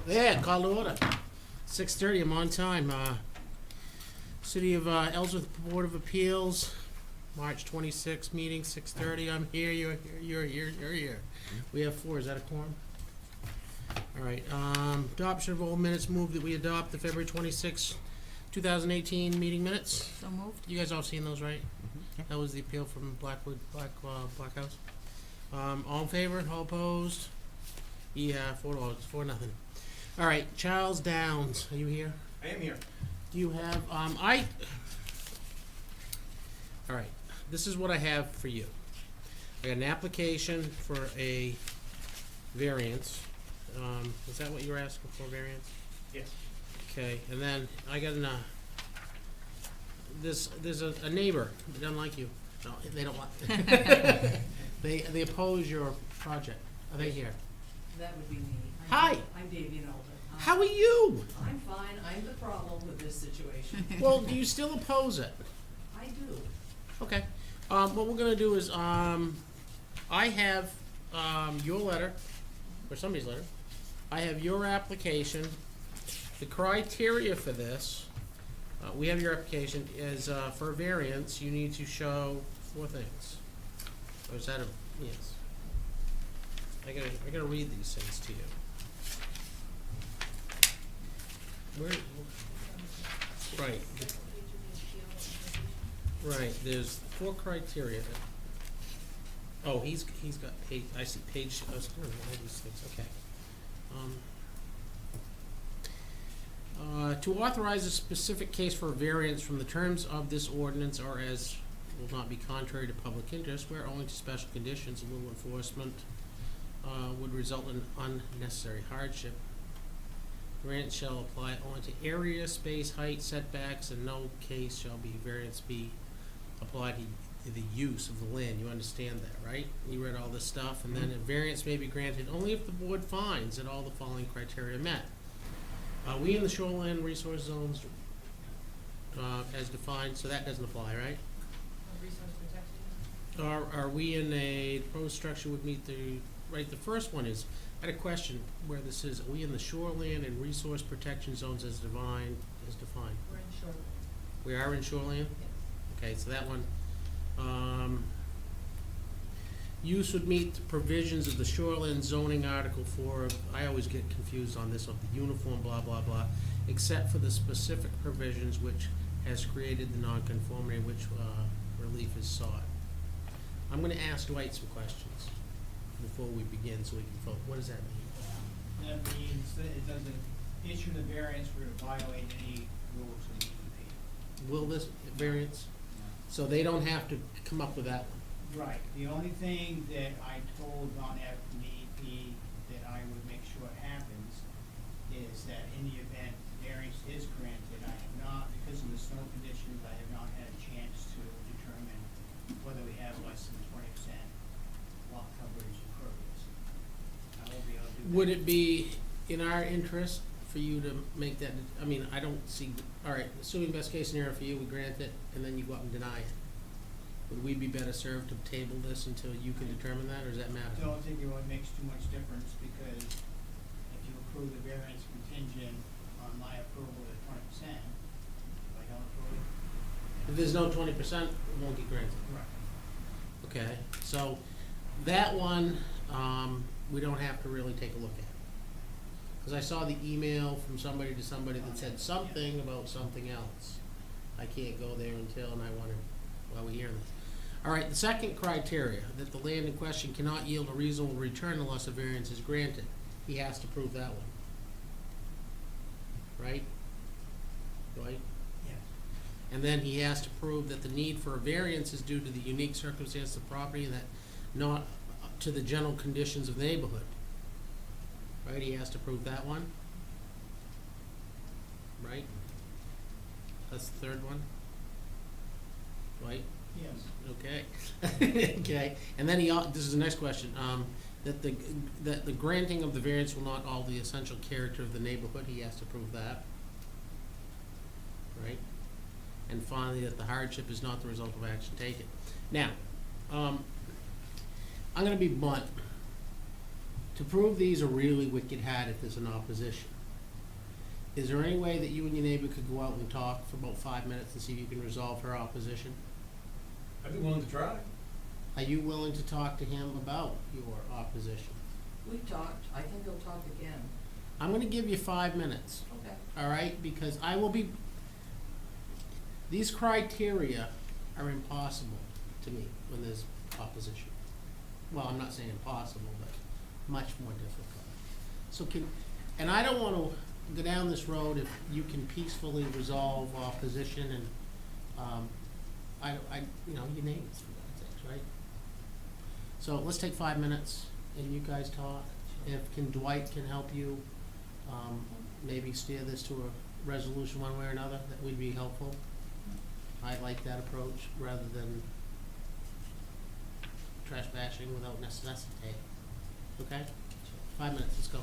Yeah, call to order. 6:30, I'm on time. City of Ellsworth Board of Appeals, March 26th meeting, 6:30. I'm here, you're here. We have four, is that a quorum? All right, adoption of old minutes, move that we adopt the February 26th, 2018 meeting minutes. So moved. You guys all seen those, right? That was the appeal from Black House. All in favor, all opposed? Yeah, 4-0, All right, Charles Downs, are you here? I am here. Do you have, all right, this is what I have for you. I got an application for a variance. Is that what you were asking for, variance? Yes. Okay, and then I got there's a neighbor that doesn't like you. No, they don't like, they oppose your project. Are they here? That would be me. Hi. I'm Davy Alden. How are you? I'm fine. I'm the problem with this situation. Well, do you still oppose it? I do. Okay. What we're gonna do is, I have, your letter, or somebody's letter. I have your application. The criteria for this, we have your application, is, for variance, you need to show 4 things. Or is that a, yes. I gotta read these things to you. Right. Right, there's 4 criteria. Oh, he's got page, I see page, all these things, okay. To authorize a specific case for a variance from the terms of this ordinance or as will not be contrary to public interest, where owing to special conditions, a little enforcement would result in unnecessary hardship. Variance shall apply only to area, space, height, setbacks, and no case shall be variance be applied to the use of the land. You understand that, right? You read all this stuff, and then a variance may be granted only if the board finds that all the following criteria are met. We in the shoreline resource zones, as defined, so that doesn't apply, right? Resource protection? Are we in a proposed structure would meet the, right, the first one is, I had a question where this is, are we in the shoreline and resource protection zones as defined? We're in shoreline. We are in shoreline? Yes. Okay, so that one, use would meet the provisions of the shoreline zoning article 4, I always get confused on this, of the uniform blah, blah, blah, except for the specific provisions which has created the nonconformity which, relief is sought. I'm gonna ask Dwight some questions before we begin, so we can vote. What does that mean? That means that it doesn't issue the variance for to violate any rules of the DEP. Will this variance? So they don't have to come up with that one? Right, the only thing that I told Ron F. from DEP that I would make sure happens is that in the event variance is granted, I have not, because of the snow conditions, I have not had a chance to determine whether we have less than 20% lot coverage impervious. I will be able to do that. Would it be in our interest for you to make that, I mean, I don't see, all right, assuming best case scenario for you, we grant it, and then you go out and deny it. Would we be better served to table this until you can determine that, or does that I matter? don't think it really makes too much difference, because if you approve the variance contingent on my approval at 20%, if I don't approve it. If there's no 20%, it won't get granted. Right. Okay, so that one, we don't have to really take a look at. Cause I saw the email from somebody to somebody that said something about something else. I can't go there until, and I wanna, while we're hearing this. All right, the second criteria, that the land in question cannot yield a reasonable return unless a variance is granted. He has to prove that one. Right? Right? Yes. And then he has to prove that the need for a variance is due to the unique circumstance of the property and that not to the general conditions of the neighborhood. Right, he has to prove that one. Right? That's the third one. Right? Yes. Okay. Okay, and then this is the next question, that the granting of the variance will not alter the essential character of the neighborhood, he has to prove that. Right? And finally, that the hardship is not the result of action taken. Now, I'm gonna be blunt. To prove these are really wicked hard if there's an opposition. Is there any way that you and your neighbor could go out and talk for about 5 minutes and see if you can resolve her opposition? I'd be willing to try. Are you willing to talk to him about your opposition? We've talked, I think he'll talk again. I'm gonna give you 5 minutes, Okay. all right? Because I will be, these criteria are impossible to me when there's opposition. Well, I'm not saying impossible, but much more difficult. So and I don't wanna go down this road if you can peacefully resolve opposition and, you know, your neighbors for that things, right? So let's take 5 minutes and you guys talk. Dwight can help you, maybe steer this to a resolution one way or another, that would be helpful. I like that approach rather than trash bashing without necessity. Okay? 5 minutes, let's go.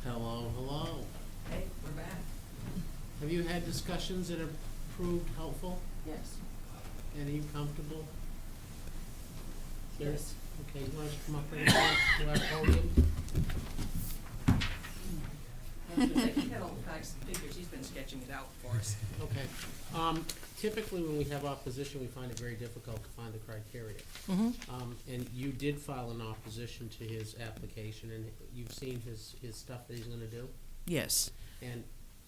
Hello, hello. Hey, we're back. Have you had discussions that have proved helpful? Yes. And are you comfortable? Yes. Okay, you want to come up right here to our podium? I was gonna say, he had all the facts and figures, he's been sketching it out for us. Okay. Typically, when we have opposition, we find it very difficult to find the criteria. And you did file an opposition to his application, and you've seen his stuff that he's gonna do? Yes, And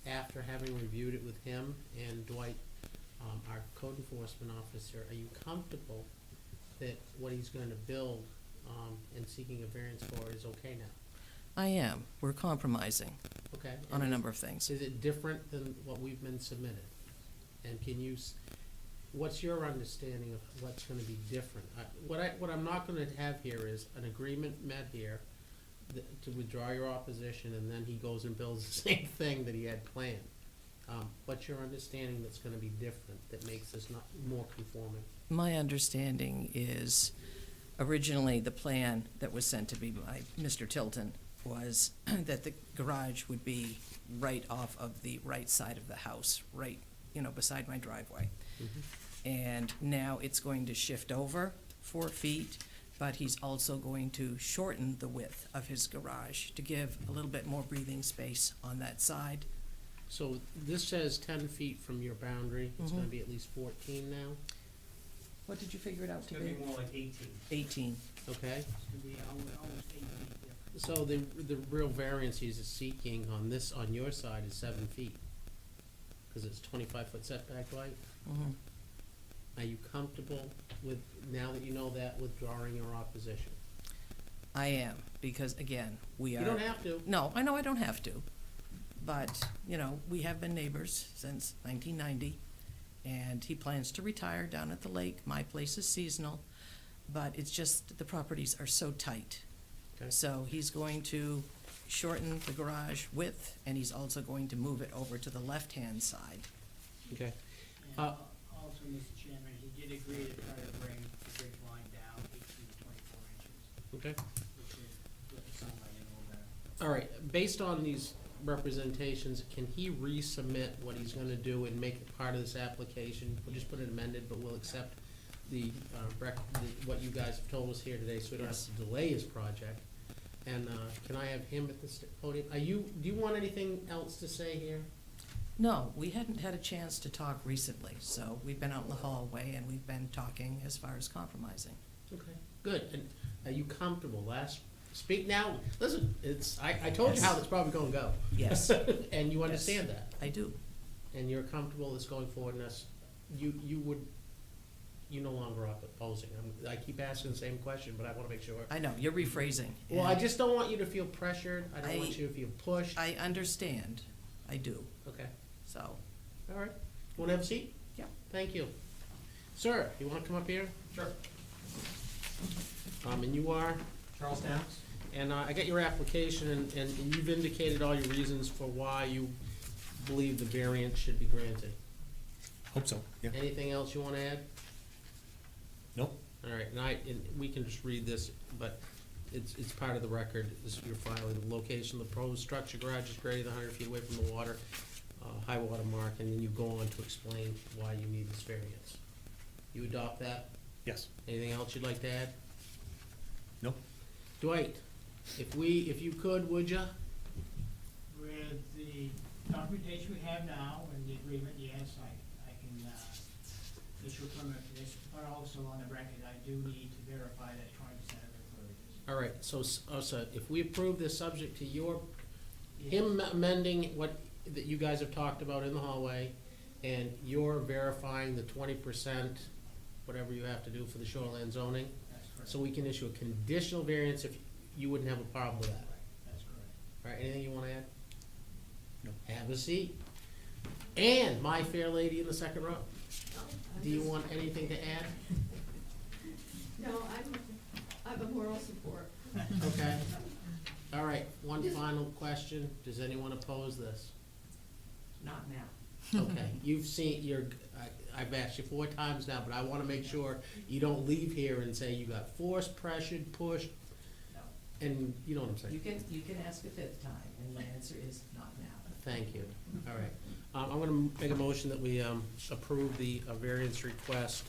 after having reviewed it with him and Dwight, our code enforcement officer, are you comfortable that what he's gonna build, and seeking a variance for is okay now? I am. We're compromising Okay? on a And number of things. Is it different than what we've been submitted? And can you, what's your understanding of what's gonna be different? What I'm not gonna have here is an agreement met here to withdraw your opposition, and then he goes and builds the same thing that he had planned. What's your understanding that's gonna be different, that makes this not more conforming? My understanding is originally the plan that was sent to me by Mr. Tilton was that the garage would be right off of the right side of the house, right, beside my driveway. And now it's going to shift over 4 feet, but he's also going to shorten the width of his garage to give a little bit more breathing space on that side. So this says 10 feet from your boundary, it's gonna be at least 14 now, What did you figure it out It's to gonna be? be more like 18. 18. okay? It's gonna be almost 8 feet different. So the real variance he's seeking on your side is 7 feet, cause it's 25-foot setback, right? Mhm. Are you comfortable with, now that you know that, withdrawing your opposition? I am, because again, we are. You don't have to. No, I know I don't have to, but, we have been neighbors since 1990, and he plans to retire down at the lake. My place is seasonal, but it's just, the properties are so tight. Okay. So he's going to shorten the garage width, and he's also going to move it over to the left-hand side. Okay. And Uh, also, Mr. Chairman, he did agree to try to bring the ridge line down 18 to 24 inches, Okay. which would let the sunlight in a little better. All right, based on these representations, can he resubmit what he's gonna do and make it part of this application? We'll just put it amended, but we'll accept what you guys have told us here today, so we don't have Yes. to delay his project. And, can I have him at this podium? Do you want anything else to say here? No, we hadn't had a chance to talk recently, so we've been out in the hallway, and we've been talking as far as compromising. Okay, good. And are you comfortable? Speak now. Listen, I told you how Yes. it's probably gonna go. Yes. And you understand that. I do. And you're comfortable this going forward, and you no longer are opposing. I keep asking the same question, but I wanna make sure. I know, you're rephrasing. Well, I and just don't want you to feel pressured. I don't want I- you to feel pushed. I understand. I do. Okay, So, all right. Wanna have a seat? Yeah. Thank you. Sir, you wanna come up here? Sure. And you are? Charles Downs? And I got your application, and you've indicated all your reasons for why you believe the variance should be granted. Hope so, yeah. Anything else you wanna add? Nope. All right, and we can just read this, but it's part of the record, is your filing. The location of the proposed structure garage is greater than 100 feet away from the water, high water mark, and then you go on to explain why you need this variance. You adopt that? Yes. Anything else you'd like to add? Nope. Dwight, if you could, would ya? with the documentation we have now and the agreement, yes, I can, issue a permit for this, but also on the record, I do need to verify that 20% of the impurities. All right, so if we approve this subject to him amending what, that you guys have talked about in the hallway, and you're verifying the 20%, whatever you have to do for the shoreline zoning, That's correct. so we can issue a conditional variance if you wouldn't have a problem with that. That's correct. All right, anything you wanna add? No. Have a seat. And my fair lady in the second row, do you want anything to add? No, I'm a moral support. Okay. All right, one final question. Does anyone oppose this? Not now. Okay, you've seen, I've asked you 4 times now, but I wanna make sure you don't leave here and say you got forced, pressured, pushed, No. and you know what I'm saying. You can ask a 5th time, and my answer is not now. Thank you. All right. I'm gonna make a motion that we approve the variance request,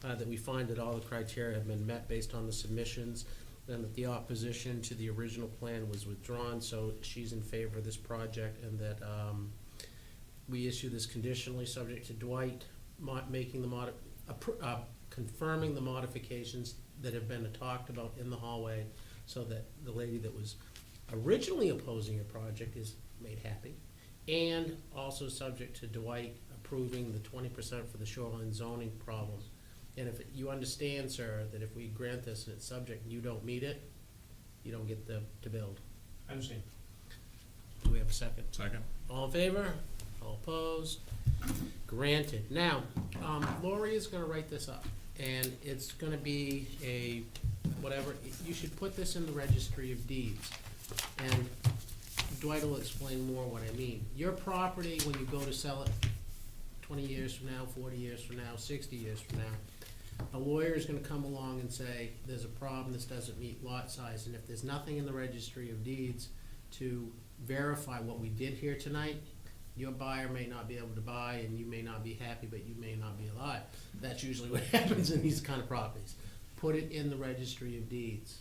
that we find that all the criteria have been met based on the submissions, and that the opposition to the original plan was withdrawn, so she's in favor of this project, and that we issue this conditionally subject to Dwight making the confirming the modifications that have been talked about in the hallway, so that the lady that was originally opposing your project is made happy. And also subject to Dwight approving the 20% for the shoreline zoning problem. And if you understand, sir, that if we grant this and it's subject and you don't meet it, you don't get to build. I understand. Do we have a second? Second. All in favor? All opposed? Granted. Now, Lori is gonna write this up, and it's gonna be whatever, you should put this in the registry of deeds. And Dwight will explain more what I mean. Your property, when you go to sell it 20 years from now, 40 years from now, 60 years from now, a lawyer is gonna come along and say, there's a problem, this doesn't meet lot size, and if there's nothing in the registry of deeds to verify what we did here tonight, your buyer may not be able to buy, and you may not be happy, but you may not be alive. That's usually what happens in these kind of properties. Put it in the registry of deeds,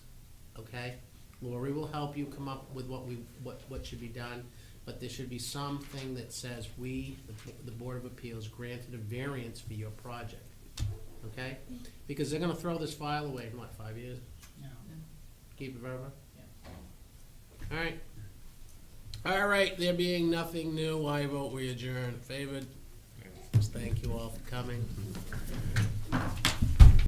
okay? Lori will help you come up with what should be done, but there should be something that says we, the Board of Appeals, granted a variance for your project, okay? Because they're gonna throw this file away in, 5 years? No. Keep it forever? Yeah. All right. All right, there being nothing new, I vote we adjourn. Favored? Thank you all for coming.